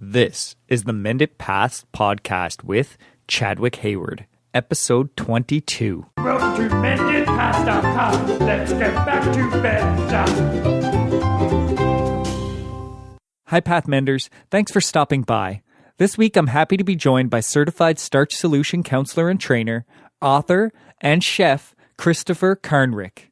This is the Mended Paths podcast with Chadwick Hayward, episode 22. Welcome to mendedpaths.com. Let's get back to bed. Hi, Path Menders. Thanks for stopping by. This week, I'm happy to be joined by certified Starch Solution counselor and trainer, author, and chef Christopher Carnrick.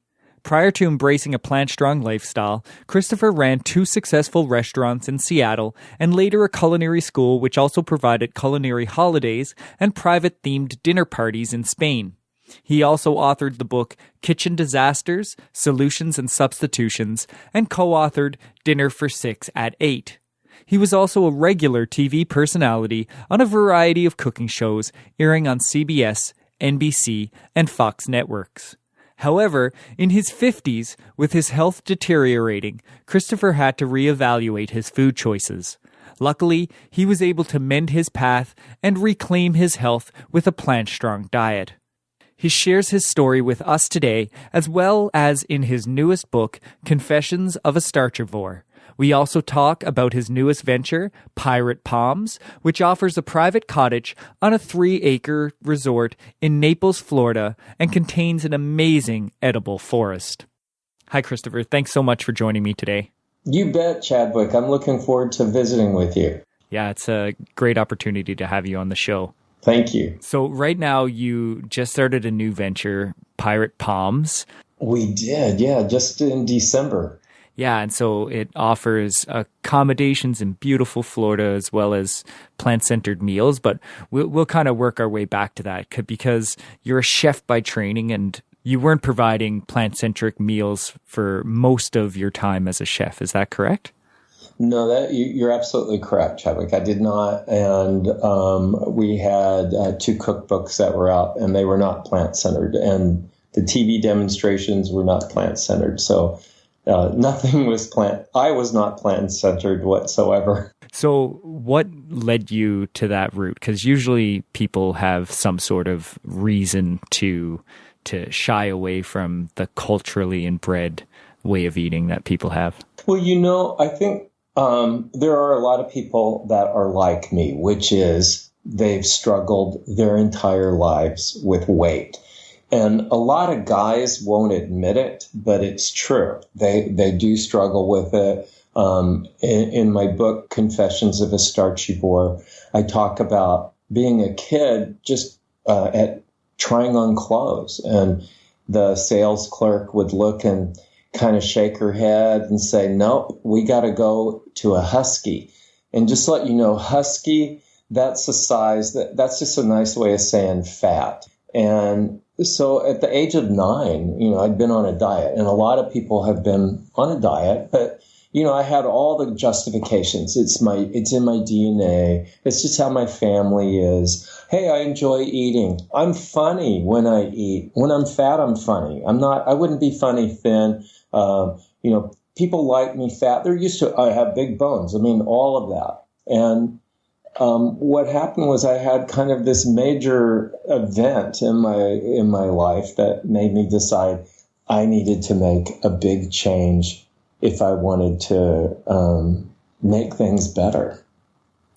Prior to embracing a plant-strong lifestyle, Christopher ran 2 successful restaurants in Seattle and later a culinary school which also provided culinary holidays and private-themed dinner parties in Spain. He also authored the book Kitchen Disasters, Solutions and Substitutions, and co-authored Dinner for 6 at 8. He was also a regular TV personality on a variety of cooking shows airing on CBS, NBC, and Fox networks. However, in his 50s, with his health deteriorating, Christopher had to reevaluate his food choices. Luckily, he was able to mend his path and reclaim his health with a plant-strong diet. He shares his story with us today, as well as in his newest book, Confessions of a Starchivore. We also talk about his newest venture, Pirate Palms, which offers a private cottage on a 3-acre resort in Naples, Florida, and contains an amazing edible forest. Hi, Christopher. Thanks so much for joining me today. You bet, Chadwick. I'm looking forward to visiting with you. Yeah, it's a great opportunity to have you on the show. Thank you. So right now, you just started a new venture, Pirate Palms. We did, yeah, just in December. Yeah, and so it offers accommodations in beautiful Florida as well as plant-centered meals, but we'll kind of work our way back to that because you're a chef by training and you weren't providing plant-centric meals for most of your time as a chef. Is that correct? No, you're absolutely correct, Chadwick. I did not, and we had 2 cookbooks that were out, and they were not plant-centered, and the TV demonstrations were not plant-centered, so nothing was I was not plant-centered whatsoever. So what led you to that route? Because usually people have some sort of reason to shy away from the culturally inbred way of eating that people have. Well, I think there are a lot of people that are like me, which is they've struggled their entire lives with weight. And a lot of guys won't admit it, but it's true. They do struggle with it. In my book, Confessions of a Starchivore, I talk about being a kid just at trying on clothes. And the sales clerk would look and kind of shake her head and say, nope, we got to go to a husky. And just to let you know, husky, that's a size, that's just a nice way of saying fat. And so at the age of 9, I'd been on a diet, and a lot of people have been on a diet, but, I had all the justifications. It's in my DNA. It's just how my family is. Hey, I enjoy eating. I'm funny when I eat. When I'm fat, I'm funny. I wouldn't be funny thin. People like me fat. They're used to, I have big bones. All of that. And what happened was I had kind of this major event in my life that made me decide I needed to make a big change if I wanted to make things better.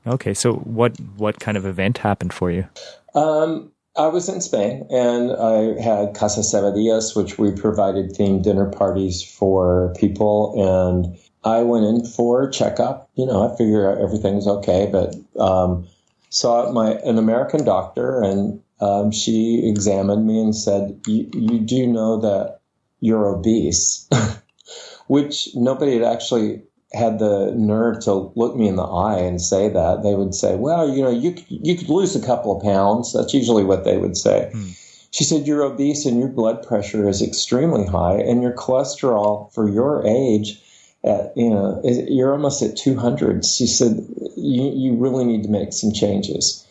Okay, so what kind of event happened for you? I was in Spain, and I had Casa Sevadillas, which we provided themed dinner parties for people, and I went in for a checkup. I figured everything's okay, but saw an American doctor, and she examined me and said, you do know that you're obese, which nobody had actually had the nerve to look me in the eye and say that. They would say, well, you could lose a couple of pounds. That's usually what they would say. She said, you're obese and your blood pressure is extremely high, and your cholesterol for your age, you're almost at 200. She said, you really need to make some changes.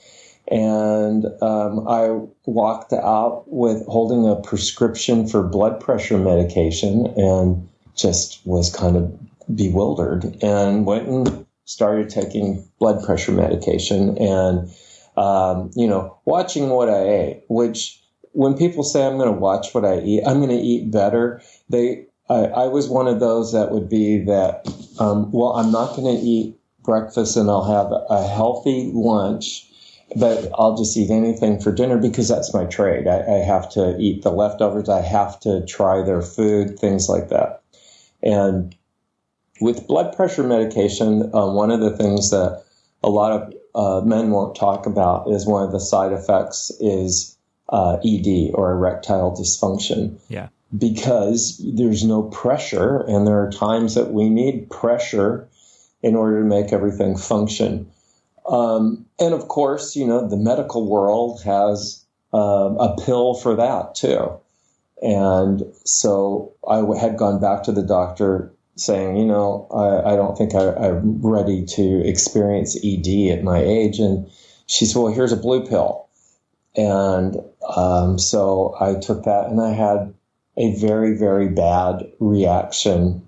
And I walked out with holding a prescription for blood pressure medication and just was kind of bewildered and went and started taking blood pressure medication and, watching what I ate, which when people say I'm going to watch what I eat, I'm going to eat better. I was one of those that would be that, I'm not going to eat breakfast and I'll have a healthy lunch, but I'll just eat anything for dinner because that's my trade. I have to eat the leftovers. I have to try their food, things like that. And with blood pressure medication, one of the things that a lot of men won't talk about is one of the side effects is ED, or erectile dysfunction. Yeah. Because there's no pressure, and there are times that we need pressure in order to make everything function. And of course, the medical world has a pill for that too. And so I had gone back to the doctor saying, I don't think I'm ready to experience ED at my age. And she said, well, here's a blue pill. And so I took that, and I had a very, very bad reaction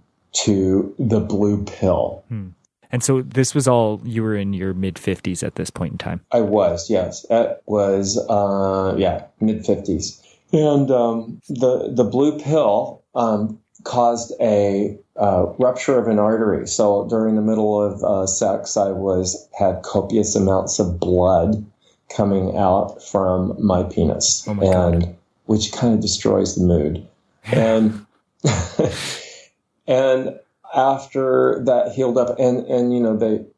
to the blue pill. And so this was you were in your mid-50s at this point in time? I was, yes. It was, mid-50s. And the blue pill caused a rupture of an artery. So during the middle of sex, I had copious amounts of blood coming out from my penis, which kind of destroys the mood. And and after that healed up, and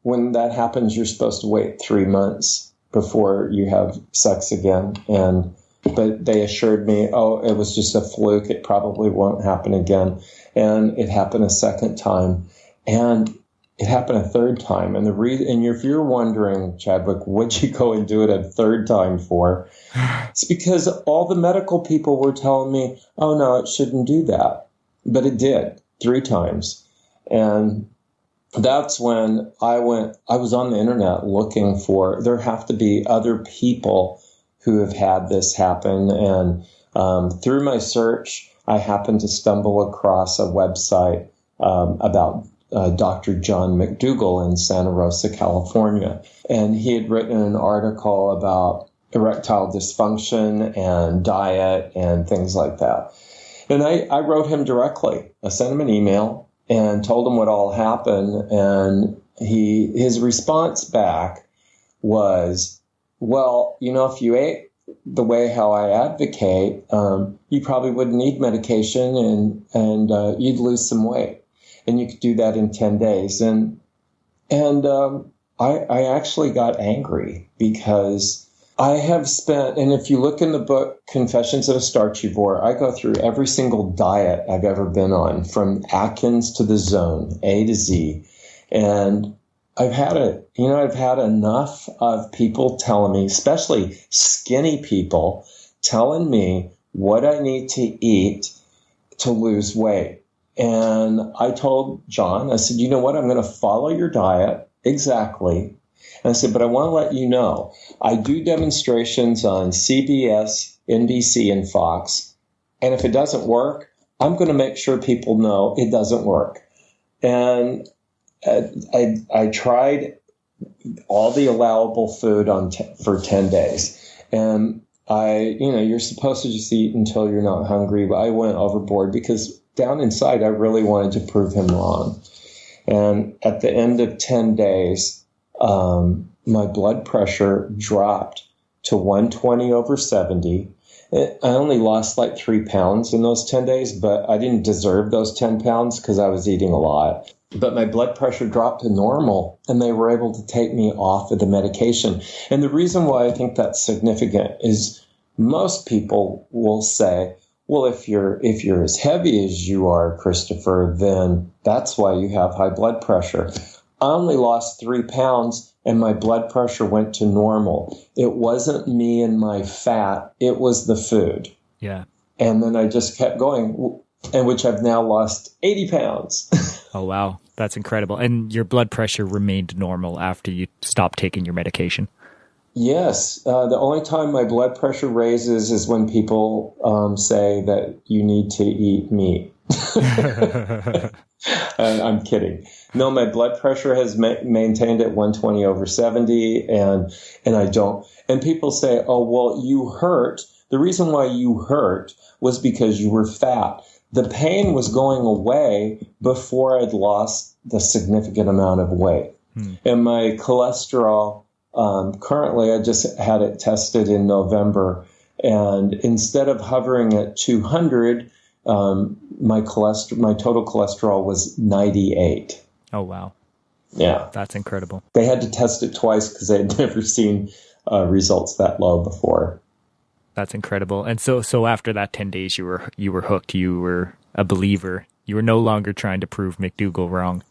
when that happens, you're supposed to wait 3 months before you have sex again. But they assured me, it was just a fluke. It probably won't happen again. And it happened a second time, and it happened a third time. And if you're wondering, Chadwick, what'd you go and do it a third time for? It's because all the medical people were telling me, oh no, it shouldn't do that. But it did 3 times. And that's when I was on the internet looking for, there have to be other people who have had this happen. And through my search, I happened to stumble across a website about Dr. John McDougall in Santa Rosa, California. And he had written an article about erectile dysfunction and diet and things like that. And I wrote him directly. I sent him an email and told him what all happened. And his response back was, well, if you ate the way how I advocate, you probably wouldn't need medication and you'd lose some weight. And you could do that in 10 days. And I actually got angry because I have spent, and if you look in the book, Confessions of a Starchivore, I go through every single diet I've ever been on, from Atkins to the Zone, A to Z. And I've had enough of people telling me, especially skinny people, telling me what I need to eat to lose weight. And I told John, I said, you know what? I'm going to follow your diet exactly. And I said, but I want to let you know, I do demonstrations on CBS, NBC, and FOX. And if it doesn't work, I'm going to make sure people know it doesn't work. And I tried all the allowable food for 10 days. And you're supposed to just eat until you're not hungry. But I went overboard because down inside, I really wanted to prove him wrong. And at the end of 10 days, my blood pressure dropped to 120/70. I only lost like 3 pounds in those 10 days, but I didn't deserve those 10 pounds because I was eating a lot. But my blood pressure dropped to normal, and they were able to take me off of the medication. And the reason why I think that's significant is most people will say, well, if you're as heavy as you are, Christopher, then that's why you have high blood pressure. I only lost 3 pounds, and my blood pressure went to normal. It wasn't me and my fat. It was the food. Yeah. And then I just kept going, and which I've now lost 80 pounds. Oh, wow. That's incredible. And your blood pressure remained normal after you stopped taking your medication? Yes. The only time my blood pressure raises is when people say that you need to eat meat. I'm kidding. No, my blood pressure has maintained at 120/70, and I don't. And people say, oh, well, you hurt. The reason why you hurt was because you were fat. The pain was going away before I'd lost the significant amount of weight. And my cholesterol, currently, I just had it tested in November. And instead of hovering at 200, my total cholesterol was 98. Oh, wow. Yeah. That's incredible. They had to test it twice because they had never seen results that low before. That's incredible. And so after that 10 days, you were hooked. You were a believer. You were no longer trying to prove McDougall wrong.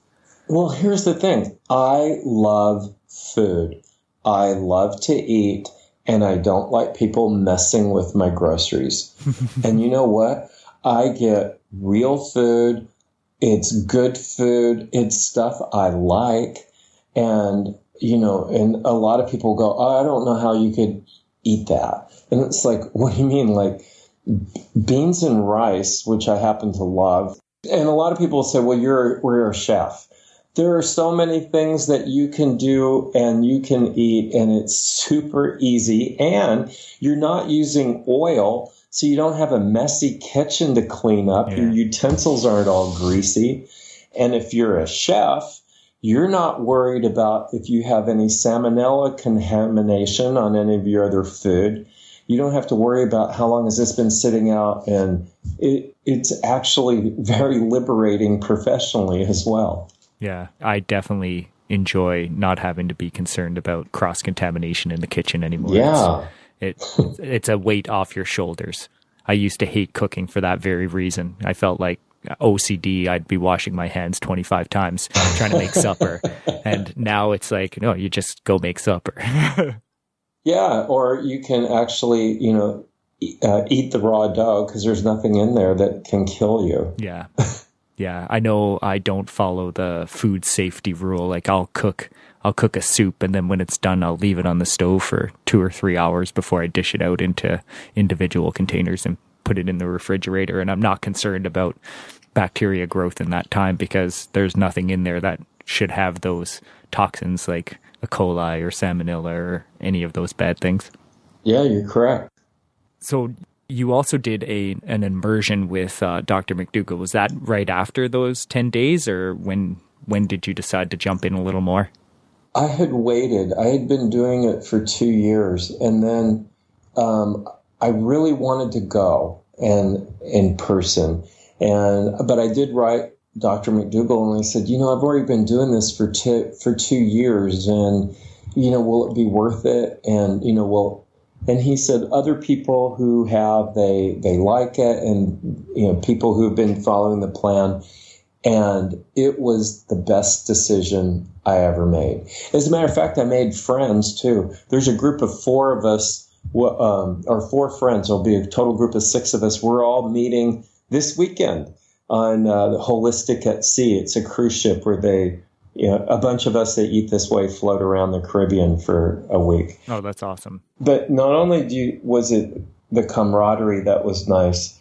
Well, here's the thing. I love food. I love to eat, and I don't like people messing with my groceries. And you know what? I get real food. It's good food. It's stuff I like. And, and a lot of people go, oh, I don't know how you could eat that. And it's like, what do you mean? Like beans and rice, which I happen to love. And a lot of people say, well, we're a chef. There are so many things that you can do and you can eat, and it's super easy. And you're not using oil, so you don't have a messy kitchen to clean up. Yeah. Your utensils aren't all greasy. And if you're a chef, you're not worried about if you have any salmonella contamination on any of your other food. You don't have to worry about how long has this been sitting out. And it's actually very liberating professionally as well. Yeah, I definitely enjoy not having to be concerned about cross-contamination in the kitchen anymore. Yeah. It's a weight off your shoulders. I used to hate cooking for that very reason. I felt like OCD. I'd be washing my hands 25 times trying to make supper. And now it's like, no, you just go make supper. Yeah, or you can actually, eat the raw dough because there's nothing in there that can kill you. Yeah. Yeah, I know I don't follow the food safety rule. Like I'll cook a soup, and then when it's done, I'll leave it on the stove for 2 or 3 hours before I dish it out into individual containers and put it in the refrigerator. And I'm not concerned about bacteria growth in that time because there's nothing in there that should have those toxins like E. coli or salmonella or any of those bad things. Yeah, you're correct. So you also did an immersion with Dr. McDougall. Was that right after those 10 days, or when did you decide to jump in a little more? I had waited. I had been doing it for 2 years, and then I really wanted to go in person. But I did write Dr. McDougall, and I said, I've already been doing this for 2 years, and will it be worth it? And And he said other people who have, they like it, and people who've been following the plan, and it was the best decision I ever made. As a matter of fact, I made friends too. There's a group of 4 of us, or 4 friends. There'll be a total group of 6 of us. We're all meeting this weekend on the Holistic at Sea. It's a cruise ship where a bunch of us that eat this way float around the Caribbean for a week. Oh, that's awesome. But not only was it the camaraderie that was nice,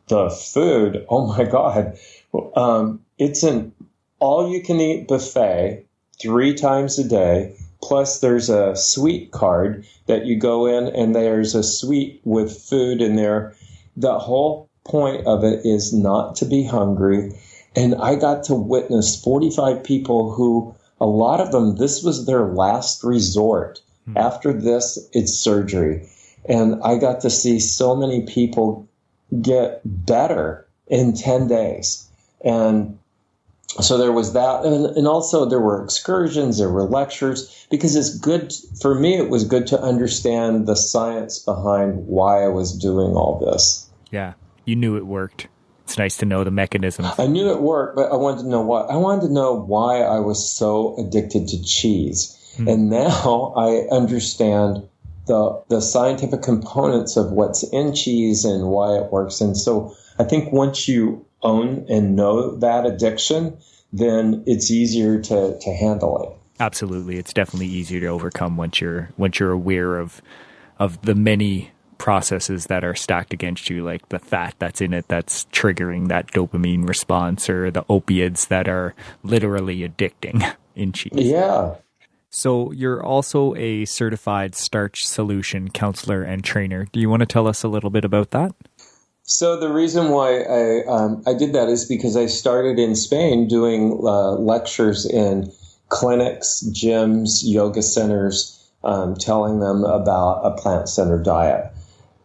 the food, oh my God. It's an all-you-can-eat buffet 3 times a day, plus there's a sweet card that you go in, and there's a suite with food in there. The whole point of it is not to be hungry. And I got to witness 45 people who, a lot of them, this was their last resort. After this, it's surgery. And I got to see so many people get better in 10 days. And so there was that. And also there were excursions, there were lectures, because it's good, for me, it was good to understand the science behind why I was doing all this. Yeah, you knew it worked. It's nice to know the mechanism. I knew it worked, but I wanted to know why. I wanted to know why I was so addicted to cheese. And now I understand the scientific components of what's in cheese and why it works. And so I think once you own and know that addiction, then it's easier to handle it. Absolutely. It's definitely easier to overcome once you're aware of the many processes that are stacked against you, like the fat that's in it that's triggering that dopamine response, or the opiates that are literally addicting in cheese. Yeah. So you're also a certified starch solution counselor and trainer. Do you want to tell us a little bit about that? So the reason why I did that is because I started in Spain doing lectures in clinics, gyms, yoga centers, telling them about a plant-centered diet.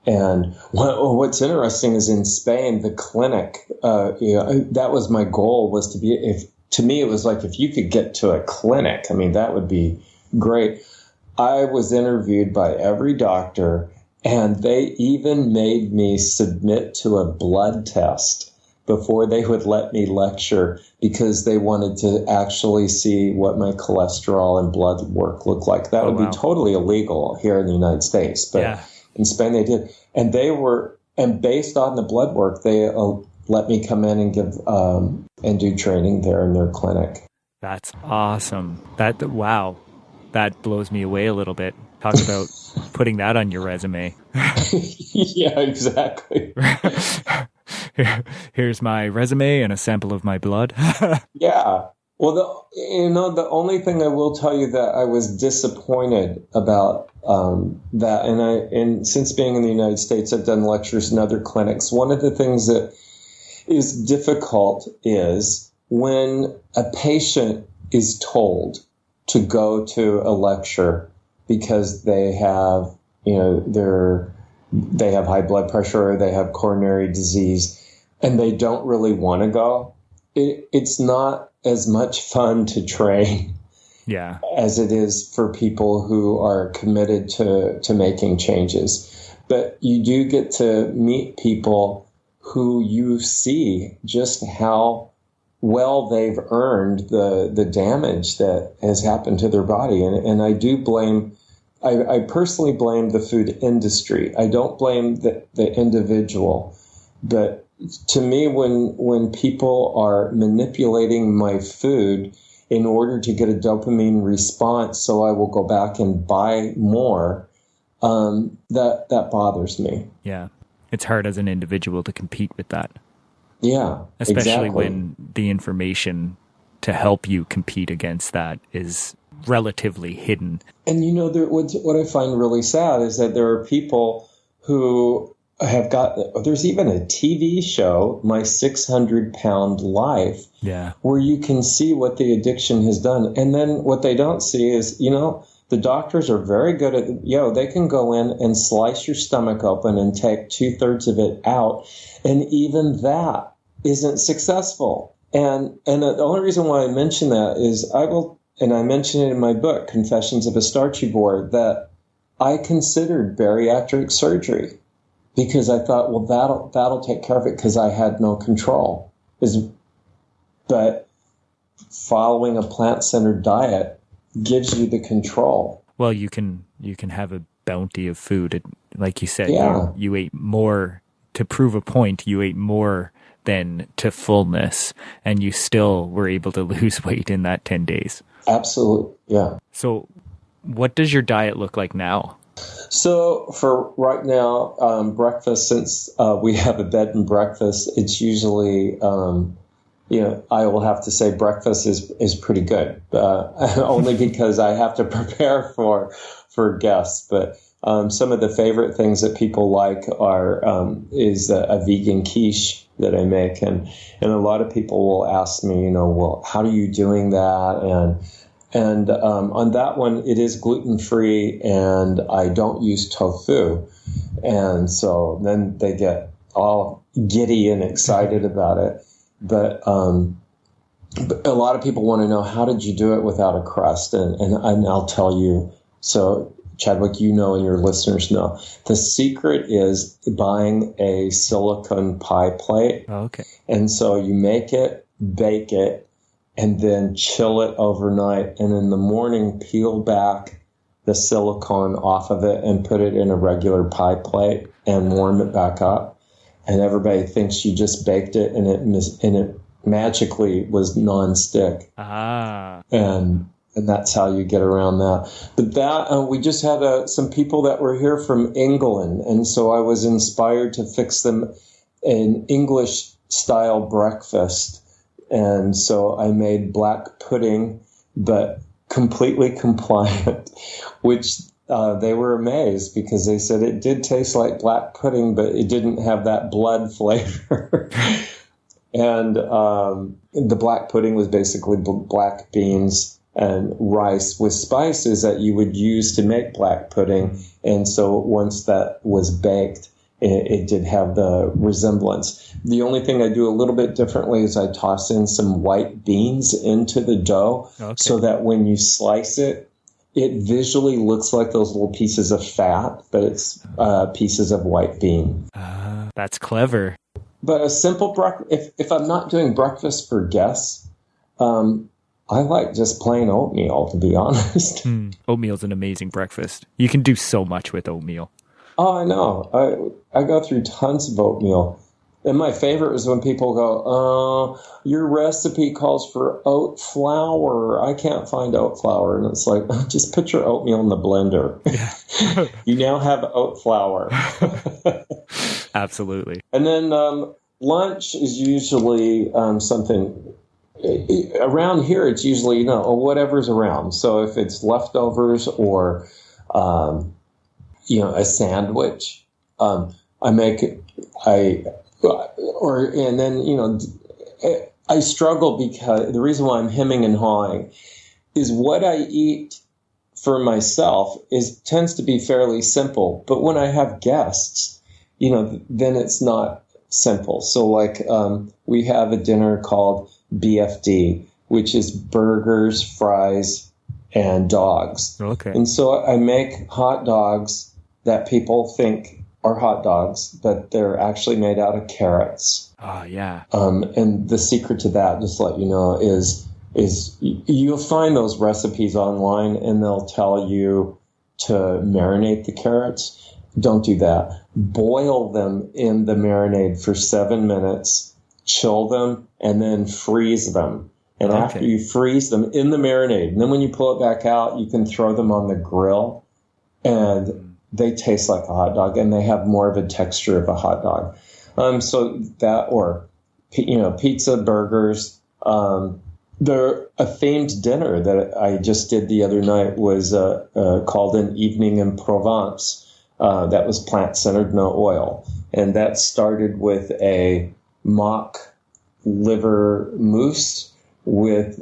And what's interesting is in Spain, the clinic, that was my goal, was to be, to me, it was like, if you could get to a clinic, I mean, that would be great. I was interviewed by every doctor, and they even made me submit to a blood test before they would let me lecture, because they wanted to actually see what my cholesterol and blood work looked like. That would be totally illegal here in the United States, but in Spain they did. And and based on the blood work, they let me come in and give and do training there in their clinic. That's awesome. That blows me away a little bit. Talk about putting that on your resume. Yeah, exactly. Here's my resume and a sample of my blood. Yeah. Well, the only thing I will tell you that I was disappointed about that, and since being in the United States, I've done lectures in other clinics. One of the things that is difficult is when a patient is told to go to a lecture because they have, they have high blood pressure or they have coronary disease, and they don't really want to go. It's not as much fun to train as it is for people who are committed to making changes. But you do get to meet people who you see just how well they've earned the damage that has happened to their body. And I do blame, I personally blame the food industry. I don't blame the individual. But to me, when people are manipulating my food in order to get a dopamine response, so I will go back and buy more, that bothers me. Yeah. It's hard as an individual to compete with that. Yeah, especially when the information to help you compete against that is relatively hidden. And what I find really sad is that there are people who there's even a TV show, My 600-Pound Life, where you can see what the addiction has done. And then what they don't see is, the doctors are very good at, they can go in and slice your stomach open and take 2/3 of it out. And even that isn't successful. And the only reason why I mention that is and I mention it in my book, Confessions of a Starchivore, that I considered bariatric surgery because I thought, well, that'll take care of it because I had no control. But following a plant-centered diet gives you the control. Well, you can have a bounty of food. Like you said, you ate more to prove a point. You ate more than to fullness, and you still were able to lose weight in that 10 days. Absolutely, yeah. So what does your diet look like now? So for right now, breakfast, since we have a bed and breakfast, it's usually, I will have to say breakfast is pretty good, only because I have to prepare for guests. But some of the favorite things that people like is a vegan quiche that I make, and a lot of people will ask me, well, how are you doing that? And on that one, it is gluten-free, and I don't use tofu. And so then they get all giddy and excited about it. But a lot of people want to know, how did you do it without a crust? And I'll tell you. So, Chadwick, and your listeners know. The secret is buying a silicone pie plate. Oh, okay. And so you make it, bake it, and then chill it overnight. And in the morning, peel back the silicone off of it and put it in a regular pie plate and warm it back up. And everybody thinks you just baked it, and it magically was nonstick. Ah. And that's how you get around that. But we just had some people that were here from England, and so I was inspired to fix them an English-style breakfast. And so I made black pudding, but completely compliant, which they were amazed because they said it did taste like black pudding, but it didn't have that blood flavor. And the black pudding was basically black beans, and rice with spices that you would use to make black pudding. And so once that was baked, it did have the resemblance. The only thing I do a little bit differently is I toss in some white beans into the dough so that when you slice it, it visually looks like those little pieces of fat, but it's pieces of white bean. That's clever. But a simple breakfast, if I'm not doing breakfast for guests, I like just plain oatmeal, to be honest. Oatmeal's an amazing breakfast. You can do so much with oatmeal. Oh, I know. I go through tons of oatmeal. And my favorite is when people go, your recipe calls for oat flour. I can't find oat flour. And it's like, just put your oatmeal in the blender. Yeah. You now have oat flour. Absolutely. And then lunch is usually something... Around here, it's usually, whatever's around. So if it's leftovers or, a sandwich, I struggle because the reason why I'm hemming and hawing is what I eat for myself tends to be fairly simple. But when I have guests, then it's not simple. So like, we have a dinner called BFD, which is burgers, fries, and dogs. Okay. And so I make hot dogs that people think are hot dogs, but they're actually made out of carrots. Oh, yeah. And the secret to that, just to let you know, is you'll find those recipes online and they'll tell you to marinate the carrots. Don't do that. Boil them in the marinade for 7 minutes. Chill them, and then freeze them. And after you freeze them in the marinade, and then when you pull it back out, you can throw them on the grill, and they taste like a hot dog, and they have more of a texture of a hot dog. So that, or, pizza, burgers. A themed dinner that I just did the other night was called An Evening in Provence. That was plant-centered, no oil. And that started with a mock liver mousse with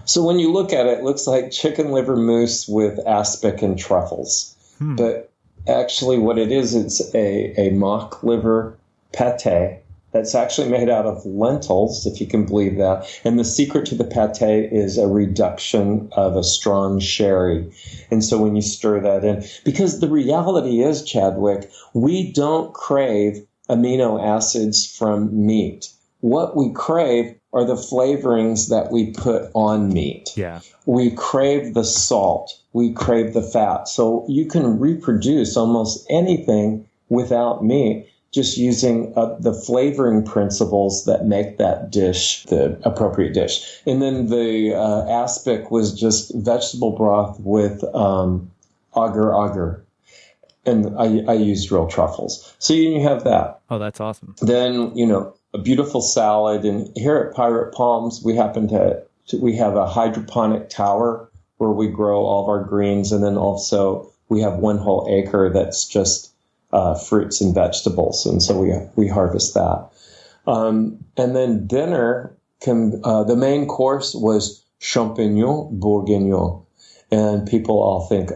so when you look at it, it looks like chicken liver mousse with aspic and truffles. But actually what it is, it's a mock liver pate that's actually made out of lentils, if you can believe that. And the secret to the pate is a reduction of a strong sherry. And so when you stir that in, because the reality is, Chadwick, we don't crave amino acids from meat. What we crave are the flavorings that we put on meat. Yeah. We crave the salt. We crave the fat. So you can reproduce almost anything without meat, just using the flavoring principles that make that dish the appropriate dish. And then the aspic was just vegetable broth with agar. And I used real truffles. So you have that. Oh, that's awesome. Then, a beautiful salad. And here at Pirate Palms, we we have a hydroponic tower where we grow all of our greens. And then also we have one whole acre that's just fruits and vegetables. And so we harvest that. And then dinner, the main course was champignon bourguignon. And people all think,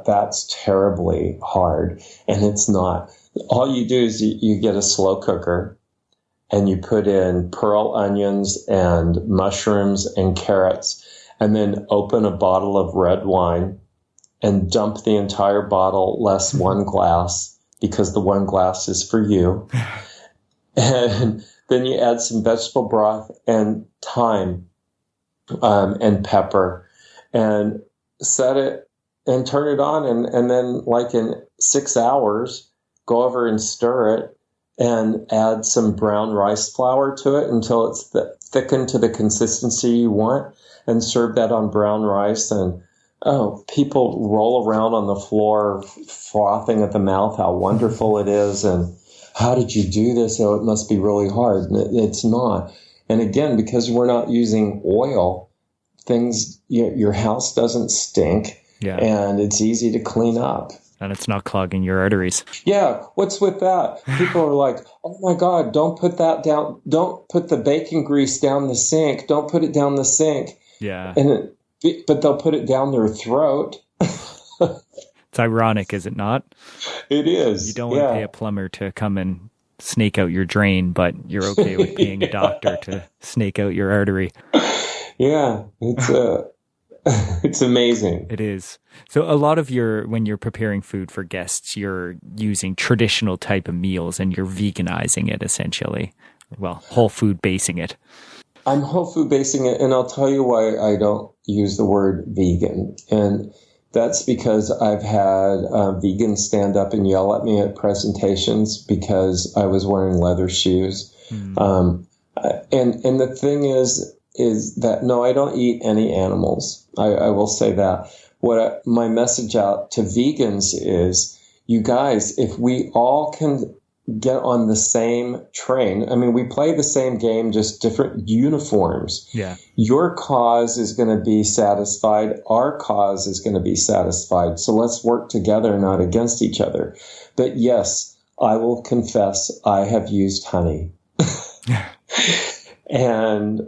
that's terribly hard. And it's not. All you do is you get a slow cooker and you put in pearl onions and mushrooms and carrots, and then open a bottle of red wine and dump the entire bottle less one glass, because the one glass is for you. And then you add some vegetable broth and thyme and pepper, and set it and turn it on, and then like in 6 hours, go over and stir it and add some brown rice flour to it until it's thickened to the consistency you want, and serve that on brown rice. And people roll around on the floor frothing at the mouth how wonderful it is, and how did you do this? It must be really hard. And it's not. And again, because we're not using oil, your house doesn't stink, and it's easy to clean up. And it's not clogging your arteries. Yeah, what's with that? People are like, oh my God, don't put that down. Don't put the bacon grease down the sink. Don't put it down the sink. Yeah. But they'll put it down their throat. It's ironic, is it not? It is. You don't want to pay a plumber to come and snake out your drain, but you're okay with paying a doctor to snake out your artery. Yeah, it's amazing. It is. So a lot of when you're preparing food for guests, you're using traditional type of meals and you're veganizing it essentially. Well, whole food basing it. I'm whole food basing it, and I'll tell you why I don't use the word vegan. And that's because I've had vegans stand up and yell at me at presentations because I was wearing leather shoes. And the thing is that, no, I don't eat any animals. I will say that. My message out to vegans is, you guys, if we all can get on the same train, I mean, we play the same game, just different uniforms. Yeah. Your cause is going to be satisfied. Our cause is going to be satisfied. So let's work together, not against each other. But yes, I will confess I have used honey. And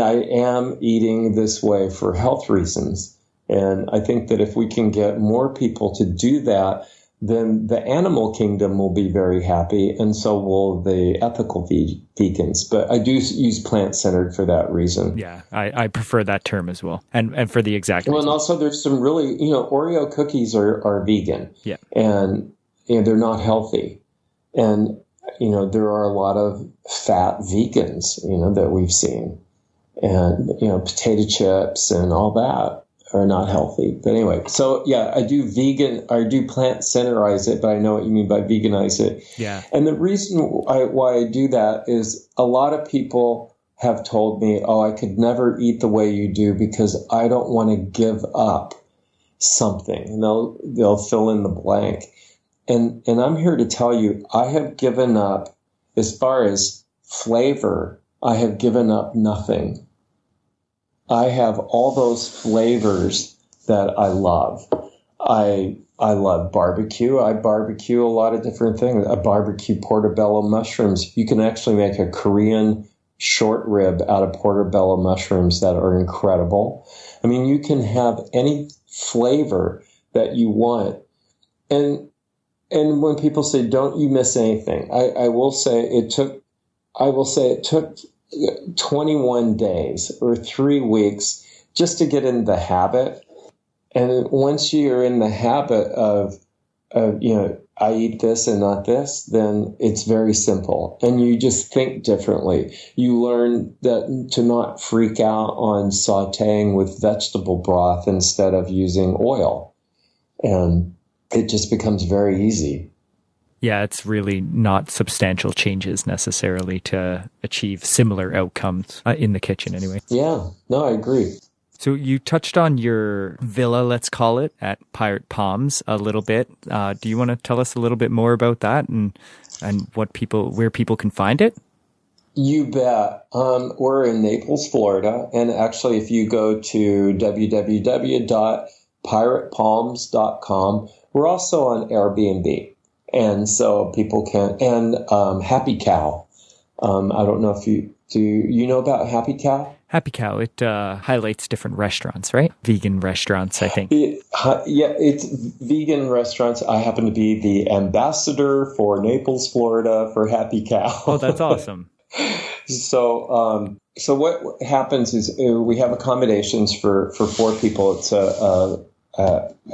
I am eating this way for health reasons. And I think that if we can get more people to do that, then the animal kingdom will be very happy, and so will the ethical vegans. But I do use plant-centered for that reason. Yeah, I prefer that term as well, and for the exact reason. Well, and also there's some really, Oreo cookies are vegan. Yeah. And they're not healthy. And, there are a lot of fat vegans, that we've seen. And, potato chips and all that are not healthy. But anyway, so yeah, I do plant-centerize it, but I know what you mean by veganize it. Yeah. And the reason why I do that is a lot of people have told me, oh, I could never eat the way you do because I don't want to give up something. And they'll fill in the blank. And I'm here to tell you, I have given up, as far as flavor, I have given up nothing. I have all those flavors that I love. I love barbecue. I barbecue a lot of different things. I barbecue portobello mushrooms. You can actually make a Korean short rib out of portobello mushrooms that are incredible. I mean, you can have any flavor that you want. And when people say, don't you miss anything? I will say it took 21 days or 3 weeks just to get in the habit. And once you're in the habit of I eat this and not this, then it's very simple. And you just think differently. You learn that to not freak out on sauteing with vegetable broth instead of using oil. And it just becomes very easy. Yeah, it's really not substantial changes necessarily to achieve similar outcomes in the kitchen anyway. Yeah, no, I agree. So you touched on your villa, let's call it, at Pirate Palms a little bit. Do you want to tell us a little bit more about that and where people can find it? You bet. We're in Naples, Florida. And actually, if you go to www.piratepalms.com, we're also on Airbnb. And so people can, and Happy Cow. I don't know if you know about Happy Cow? Happy Cow, it highlights different restaurants, right? Vegan restaurants, I think. It's vegan restaurants. I happen to be the ambassador for Naples, Florida for Happy Cow. Oh, that's awesome. So what happens is we have accommodations for 4 people. It's a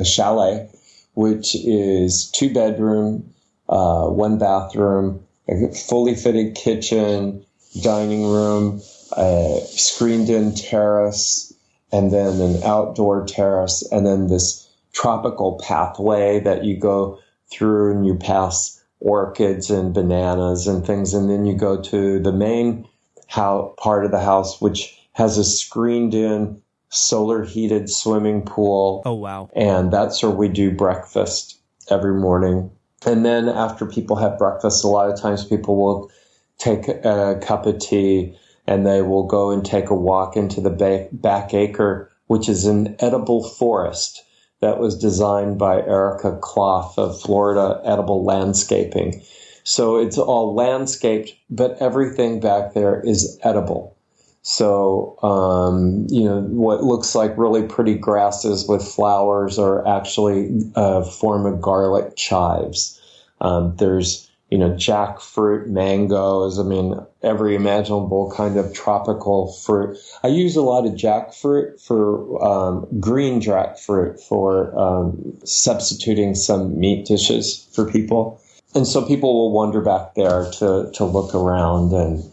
chalet, which is 2 bedroom, 1 bathroom, a fully fitted kitchen, dining room, a screened-in terrace, and then an outdoor terrace, and then this tropical pathway that you go through and you pass orchids and bananas and things, and then you go to the main part of the house, which has a screened-in, solar-heated swimming pool. Oh, wow. And that's where we do breakfast every morning. And then after people have breakfast, a lot of times people will take a cup of tea and they will go and take a walk into the back acre, which is an edible forest that was designed by Erica Clough of Florida Edible Landscaping. So it's all landscaped, but everything back there is edible. So, what looks like really pretty grasses with flowers are actually a form of garlic chives. There's, jackfruit, mangoes. I mean, every imaginable kind of tropical fruit. I use a lot of jackfruit for green jackfruit for substituting some meat dishes for people. And so people will wander back there to look around and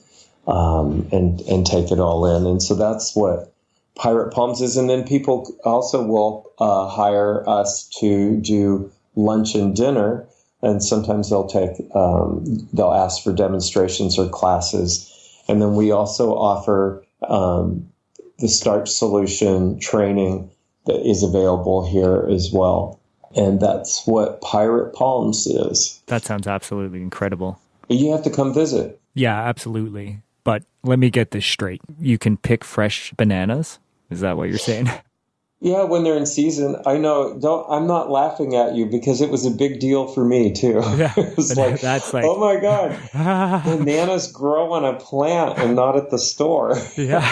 take it all in. And so that's what Pirate Palms is. And then people also will hire us to do lunch and dinner. And sometimes they'll ask for demonstrations or classes. And then we also offer the Starch Solution training that is available here as well. And that's what Pirate Palms is. That sounds absolutely incredible. You have to come visit. Yeah, absolutely. But let me get this straight. You can pick fresh bananas? Is that what you're saying? Yeah, when they're in season. I know. I'm not laughing at you because it was a big deal for me too. Yeah, it was that's like, oh my God, bananas grow on a plant and not at the store. Yeah,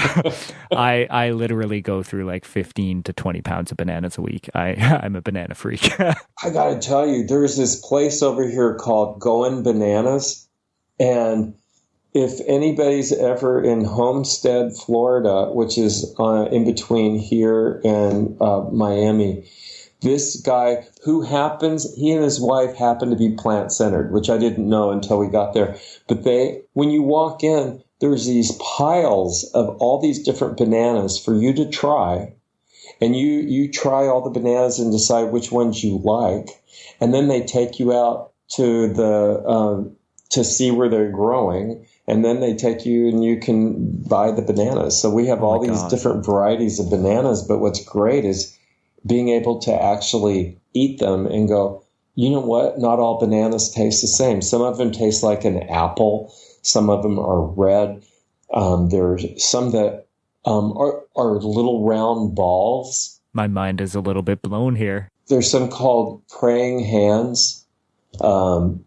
I literally go through like 15 to 20 pounds of bananas a week. I'm a banana freak. I got to tell you, there's this place over here called Goin' Bananas, and if anybody's ever in Homestead, Florida, which is in between here and Miami, this guy he and his wife happen to be plant-centered, which I didn't know until we got there. But when you walk in, there's these piles of all these different bananas for you to try. And you try all the bananas and decide which ones you like. And then they take you out to to see where they're growing. And then they take you and you can buy the bananas. So we have all these different varieties of bananas. But what's great is being able to actually eat them and go, you know what? Not all bananas taste the same. Some of them taste like an apple. Some of them are red. There's some that are little round balls. My mind is a little bit blown here. There's some called praying hands,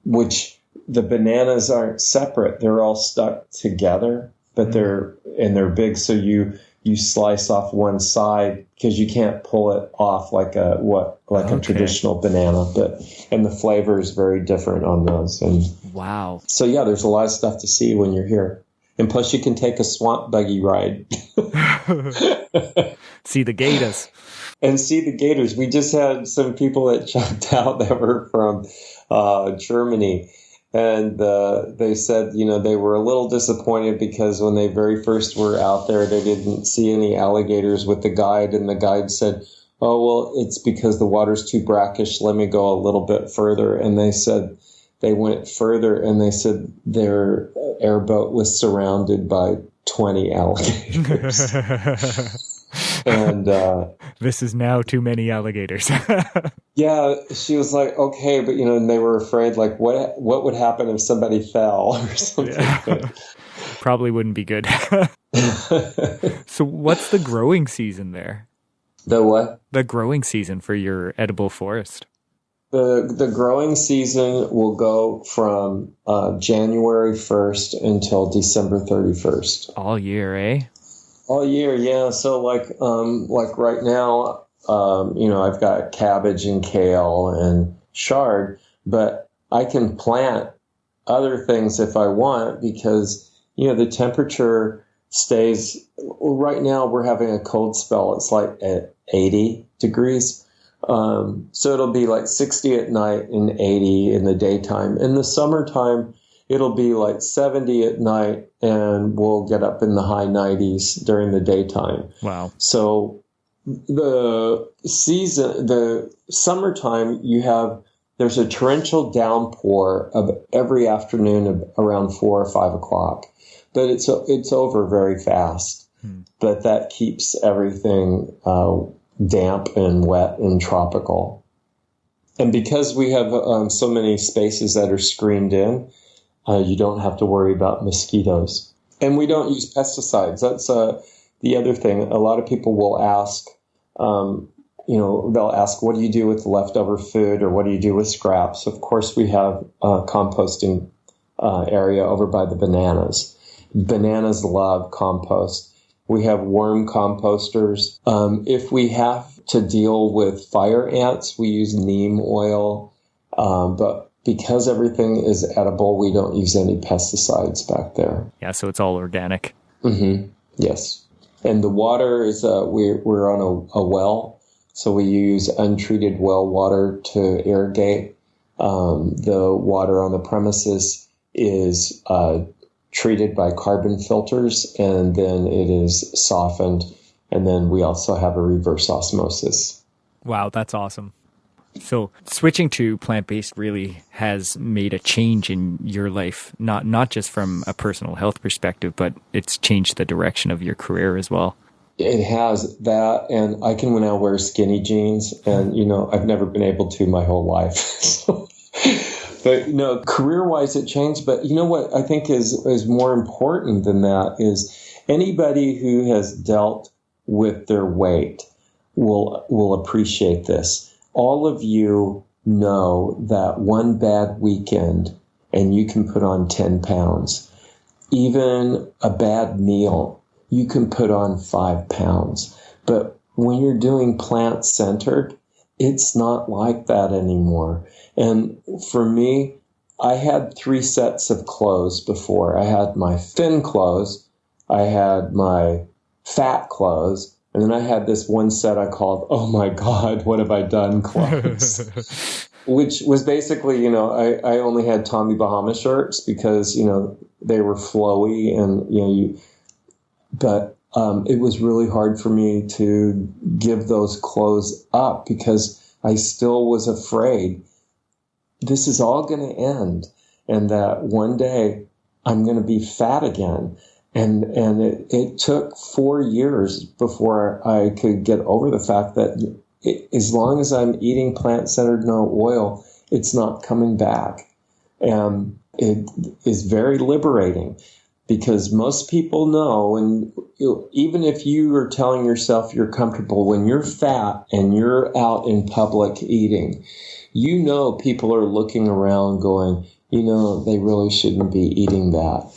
which the bananas aren't separate. They're all stuck together, but they're big. So you slice off one side because you can't pull it off like a traditional banana, and the flavor is very different on those. And wow. So yeah, there's a lot of stuff to see when you're here. And plus you can take a swamp buggy ride. See the gators. And see the gators. We just had some people that jumped out that were from Germany. And they said, they were a little disappointed because when they very first were out there, they didn't see any alligators with the guide. And the guide said, oh, well, it's because the water's too brackish. Let me go a little bit further. And they said they went further and they said their airboat was surrounded by 20 alligators. And this is now too many alligators. Yeah, she was like, okay, but and they were afraid, like, what would happen if somebody fell or something? Yeah. Probably wouldn't be good. So what's the growing season there? The what? The growing season for your edible forest. The growing season will go from January 1st until December 31st. All year, eh? All year, yeah. So like right now, I've got cabbage and kale and chard, but I can plant other things if I want because, the temperature stays. Right now we're having a cold spell. It's like at 80 degrees. So it'll be like 60 at night and 80 in the daytime. In the summertime, it'll be like 70 at night and we'll get up in the high 90s during the daytime. Wow. So the summertime, there's a torrential downpour of every afternoon of around 4 or 5 o'clock, but it's over very fast. But that keeps everything damp and wet and tropical. And because we have so many spaces that are screened in, you don't have to worry about mosquitoes. And we don't use pesticides. That's the other thing. A lot of people will ask, they'll ask, what do you do with leftover food or what do you do with scraps? Of course, we have a composting area over by the bananas. Bananas love compost. We have worm composters. If we have to deal with fire ants, we use neem oil. But because everything is edible, we don't use any pesticides back there. Yeah, so it's all organic. Mm-hmm. Yes. And the water is, we're on a well, so we use untreated well water to irrigate. The water on the premises is treated by carbon filters, and then it is softened. And then we also have a reverse osmosis. Wow, that's awesome. So switching to plant-based really has made a change in your life, not just from a personal health perspective, but it's changed the direction of your career as well. It has that, and I can now wear skinny jeans, and, I've never been able to my whole life. But, career-wise it changed, but you know what I think is more important than that is anybody who has dealt with their weight will appreciate this. All of you know that one bad weekend and you can put on 10 pounds. Even a bad meal, you can put on 5 pounds. But when you're doing plant-centered, it's not like that anymore. And for me, I had 3 sets of clothes before. I had my thin clothes, I had my fat clothes, and then I had this one set I called, "Oh my God, what have I done?" clothes. Which was basically, I only had Tommy Bahama shirts because, they were flowy and, but it was really hard for me to give those clothes up because I still was afraid this is all going to end and that one day I'm going to be fat again. And it took 4 years before I could get over the fact that as long as I'm eating plant-centered, no oil, it's not coming back. And it is very liberating because most people know, and even if you are telling yourself you're comfortable, when you're fat and you're out in public eating, people are looking around going, they really shouldn't be eating that.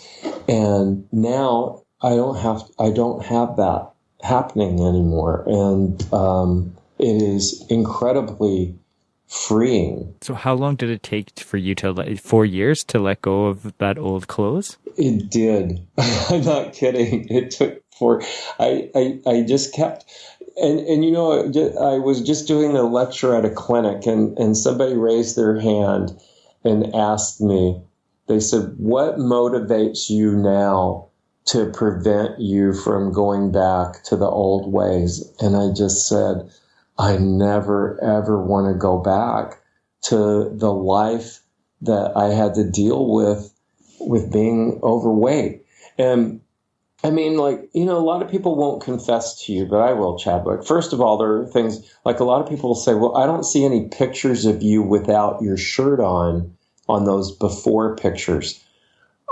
And now I don't have that happening anymore. And it is incredibly freeing. So how long did it take for you 4 years to let go of that old clothes? It did. I'm not kidding. It took 4. I just kept, and I was just doing a lecture at a clinic and somebody raised their hand and asked me, they said, "What motivates you now to prevent you from going back to the old ways?" And I just said, I never, ever want to go back to the life that I had to deal with being overweight. And I mean, a lot of people won't confess to you, but I will, Chadwick. First of all, there are things like a lot of people will say, "Well, I don't see any pictures of you without your shirt on those before pictures."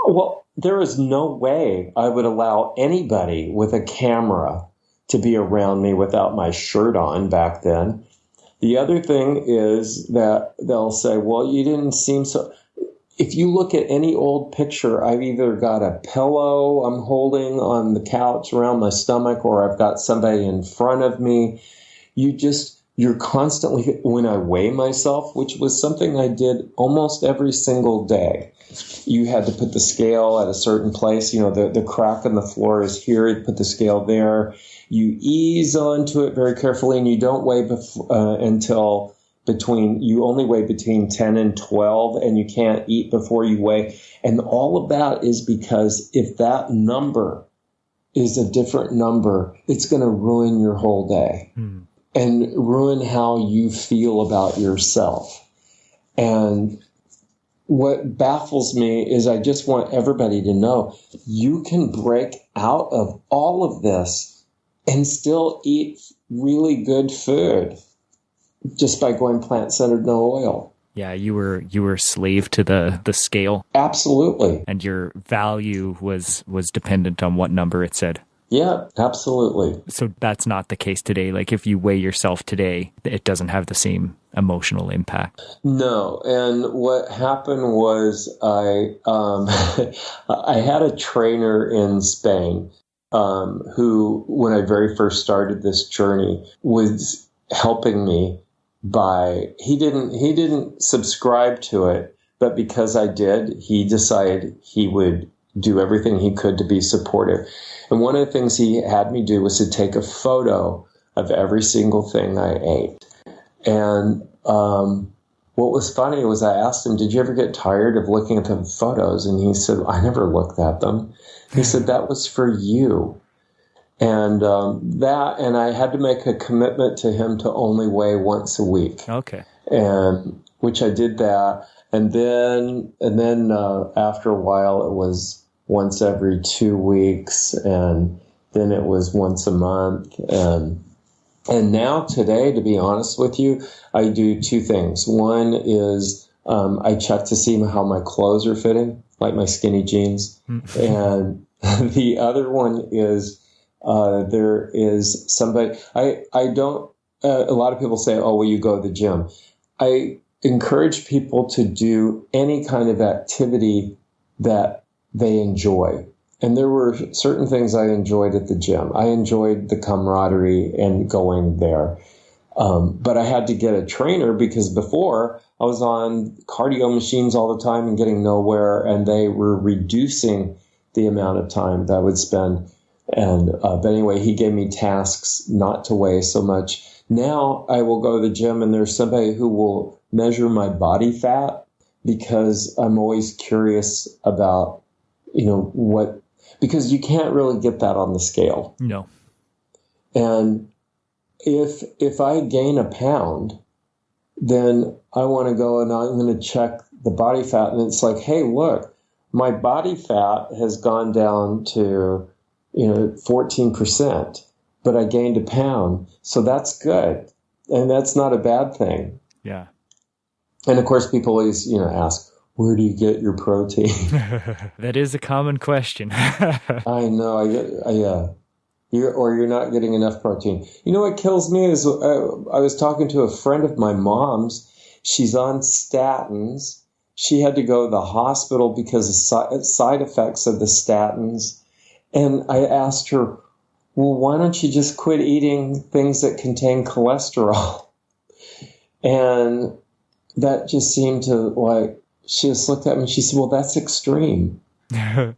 Well, there is no way I would allow anybody with a camera to be around me without my shirt on back then. The other thing is that they'll say, "Well, you didn't seem so." If you look at any old picture, I've either got a pillow I'm holding on the couch around my stomach, or I've got somebody in front of me. You're constantly, when I weigh myself, which was something I did almost every single day, you had to put the scale at a certain place. The crack in the floor is here. You put the scale there. You ease onto it very carefully, and you don't weigh you only weigh between 10 and 12, and you can't eat before you weigh. And all of that is because if that number is a different number, it's going to ruin your whole day. And ruin how you feel about yourself. And what baffles me is I just want everybody to know you can break out of all of this and still eat really good food just by going plant-centered, no oil. Yeah, you were a slave to the scale. Absolutely. And your value was dependent on what number it said. Yeah, absolutely. So that's not the case today. Like if you weigh yourself today, it doesn't have the same emotional impact. No. And what happened was I had a trainer in Spain. who, when I very first started this journey, was helping me he didn't subscribe to it, but because I did, he decided he would do everything he could to be supportive. And one of the things he had me do was to take a photo of every single thing I ate. And what was funny was I asked him, did you ever get tired of looking at the photos? And he said, I never looked at them. He said, that was for you. And and I had to make a commitment to him to only weigh once a week. Okay. And which I did that. And then after a while, it was once every 2 weeks, and then it was once a month. And now today, to be honest with you, I do two things. One is I check to see how my clothes are fitting, like my skinny jeans. And the other one is there is somebody, I don't, a lot of people say, oh, well, you go to the gym. I encourage people to do any kind of activity that they enjoy. And there were certain things I enjoyed at the gym. I enjoyed the camaraderie and going there. But I had to get a trainer because before I was on cardio machines all the time and getting nowhere, and they were reducing the amount of time that I would spend. And but anyway, he gave me tasks not to weigh so much. Now I will go to the gym and there's somebody who will measure my body fat because I'm always curious about, because you can't really get that on the scale. No. And if I gain a pound, then I want to go and I'm going to check the body fat. And it's like, hey, look, my body fat has gone down to, 14%, but I gained a pound. So that's good. And that's not a bad thing. Yeah. And of course, people always, ask, where do you get your protein? That is a common question. I know. You're not getting enough protein. You know what kills me is I was talking to a friend of my mom's. She's on statins. She had to go to the hospital because of side effects of the statins. And I asked her, well, why don't you just quit eating things that contain cholesterol? And that just seemed to she just looked at me and she said, well, that's extreme. And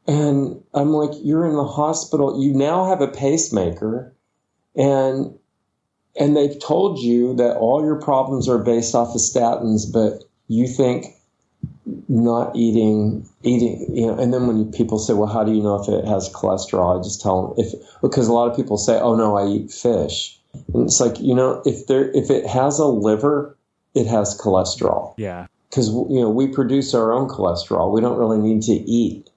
I'm like, you're in the hospital. You now have a pacemaker and they've told you that all your problems are based off of statins, but you think not eating, and then when people say, well, how do you know if it has cholesterol? I just tell them because a lot of people say, oh no, I eat fish. And it's like, if it has a liver, it has cholesterol. Yeah. Because, we produce our own cholesterol. We don't really need to eat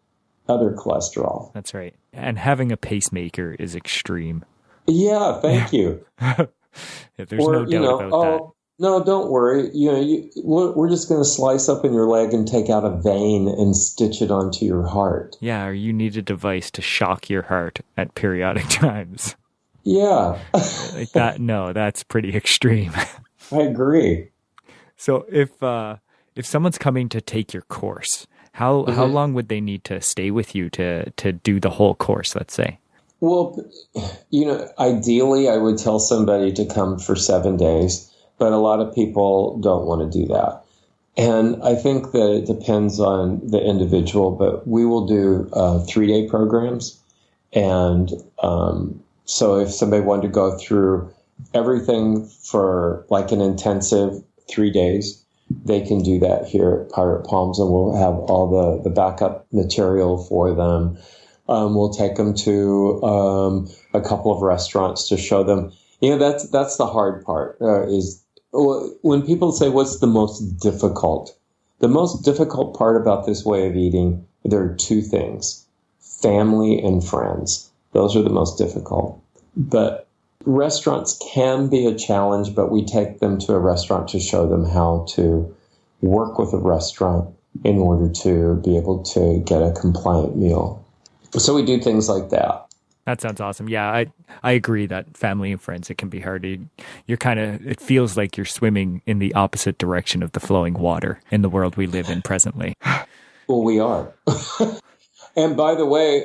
other cholesterol. That's right. And having a pacemaker is extreme. Yeah, thank you. There's no doubt about that. No, don't worry. We're just going to slice up in your leg and take out a vein and stitch it onto your heart. Yeah, or you need a device to shock your heart at periodic times. Yeah. Like that. No, that's pretty extreme. I agree. So if someone's coming to take your course, how long would they need to stay with you to do the whole course, let's say? Well, ideally I would tell somebody to come for 7 days, but a lot of people don't want to do that. And I think that it depends on the individual, but we will do 3-day programs. And so if somebody wanted to go through everything for like an intensive 3 days, they can do that here at Pirate Palms, and we'll have all the backup material for them. We'll take them to a couple of restaurants to show them. That's the hard part. Is when people say, "What's the most difficult?" The most difficult part about this way of eating, there are two things: family and friends. Those are the most difficult. But restaurants can be a challenge, but we take them to a restaurant to show them how to work with a restaurant in order to be able to get a compliant meal. So we do things like that. That sounds awesome. Yeah, I agree that family and friends, it can be hard. It feels like you're swimming in the opposite direction of the flowing water in the world we live in presently. Well, we are. And by the way,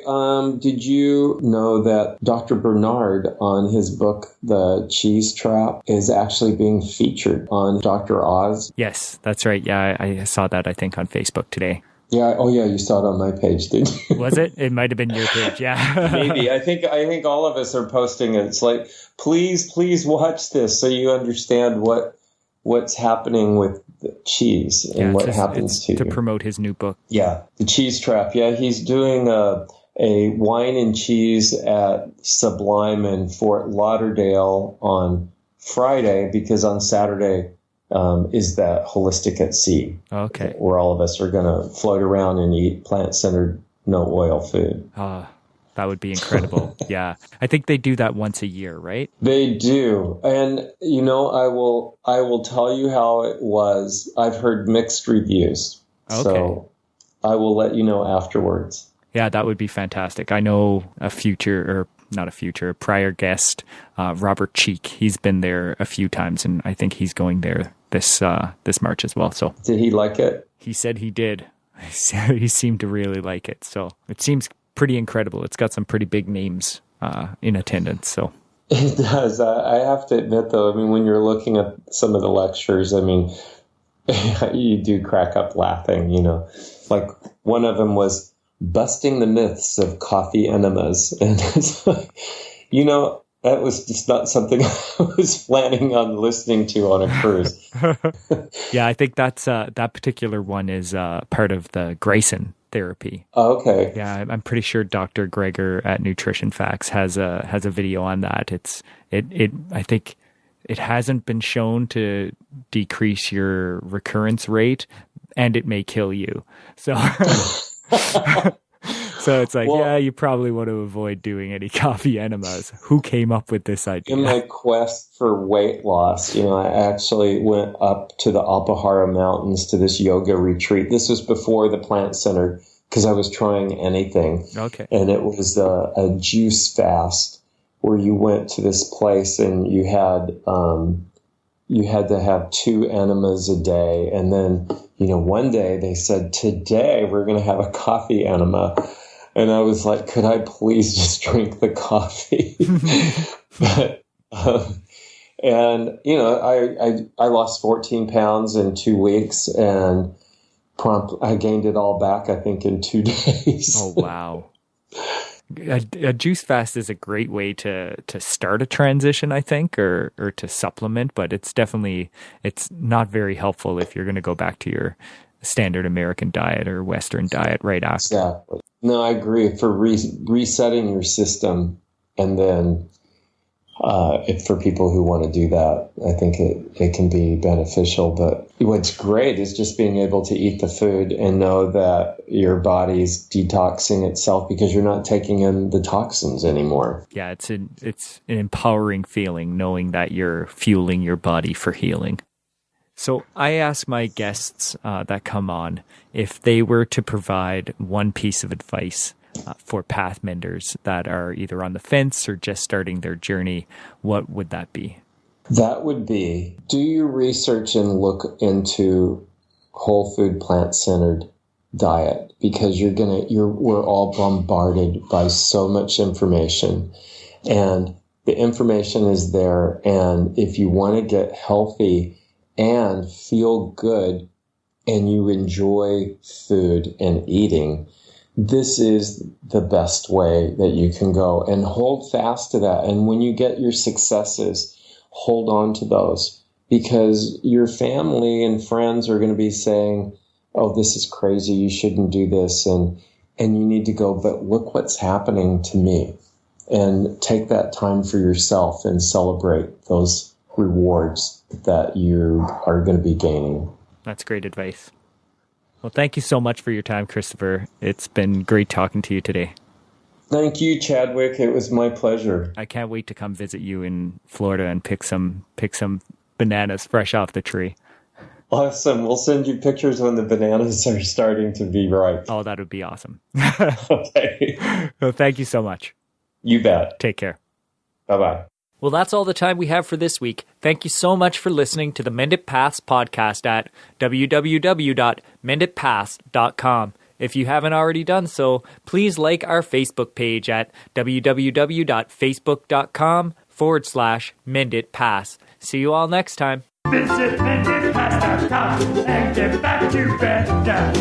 did you know that Dr. Bernard on his book, The Cheese Trap, is actually being featured on Dr. Oz? Yes, that's right. Yeah, I saw that, I think, on Facebook today. Yeah. Oh, yeah. You saw it on my page, didn't you? Was it? It might have been your page. Yeah. Maybe. I think all of us are posting it. It's like, please watch this so you understand what's happening with the cheese and what happens to you. To promote his new book. Yeah, The Cheese Trap. Yeah, he's doing a wine and cheese at Sublime in Fort Lauderdale on Friday, because on Saturday is that Holistic at Sea. Okay. Where all of us are going to float around and eat plant-centered, no-oil food. That would be incredible. Yeah. I think they do that once a year, right? They do. And, you know, I will tell you how it was. I've heard mixed reviews. Okay. So I will let you know afterwards. Yeah, that would be fantastic. I know a prior guest, Robert Cheek. He's been there a few times, and I think he's going there this March as well. So, did he like it? He said he did. He seemed to really like it. So it seems pretty incredible. It's got some pretty big names in attendance. So it does. I have to admit, though, I mean, when you're looking at some of the lectures, I mean, you do crack up laughing. You know, like one of them was busting the myths of coffee enemas, and it's like, you know, that was just not something I was planning on listening to on a cruise. Yeah, I think that's that particular one is part of the Grayson therapy. Oh, okay. Yeah, I'm pretty sure Dr. Greger at Nutrition Facts has a video on that. I think it hasn't been shown to decrease your recurrence rate, and it may kill you. So So it's like, you probably want to avoid doing any coffee enemas. Who came up with this idea? In my quest for weight loss, you know, I actually went up to the Alpahara Mountains to this yoga retreat. This was before the Plant Center, because I was trying anything. Okay. And it was a juice fast where you went to this place and you had to have 2 enemas a day. And then, you know, one day they said, today we're going to have a coffee enema. And I was like, could I please just drink the coffee? But, and, you know, I lost 14 pounds in 2 weeks, and I gained it all back, I think, in 2 days. Oh, wow. A juice fast is a great way to start a transition, I think, or to supplement, but it's not very helpful if you're going to go back to your standard American diet or Western diet right after. Exactly. No, I agree. For resetting your system, and then for people who want to do that, I think it can be beneficial. But what's great is just being able to eat the food and know that your body's detoxing itself because you're not taking in the toxins anymore. Yeah, it's an empowering feeling knowing that you're fueling your body for healing. So I ask my guests that come on if they were to provide one piece of advice for path menders that are either on the fence or just starting their journey, what would that be? That would be, do your research and look into whole food, plant-centered diet, because we're all bombarded by so much information, and the information is there. And if you want to get healthy and feel good and you enjoy food and eating, this is the best way that you can go, and hold fast to that. And when you get your successes, hold on to those, because your family and friends are going to be saying, oh, this is crazy, you shouldn't do this. And you need to go, but look what's happening to me, and take that time for yourself and celebrate those rewards that you are going to be gaining. That's great advice. Well, thank you so much for your time, Christopher. It's been great talking to you today. Thank you, Chadwick. It was my pleasure. I can't wait to come visit you in Florida and pick some bananas fresh off the tree. Awesome. We'll send you pictures when the bananas are starting to be ripe. Oh, that would be awesome. Okay. Well, thank you so much. You bet. Take care. Bye-bye. Well, that's all the time we have for this week. Thank you so much for listening to the Mended Paths podcast at www.mendedpaths.com. If you haven't already done so, please like our Facebook page at www.facebook.com/menditpass. See you all next time. Visit menditpass.com and get back to bed now.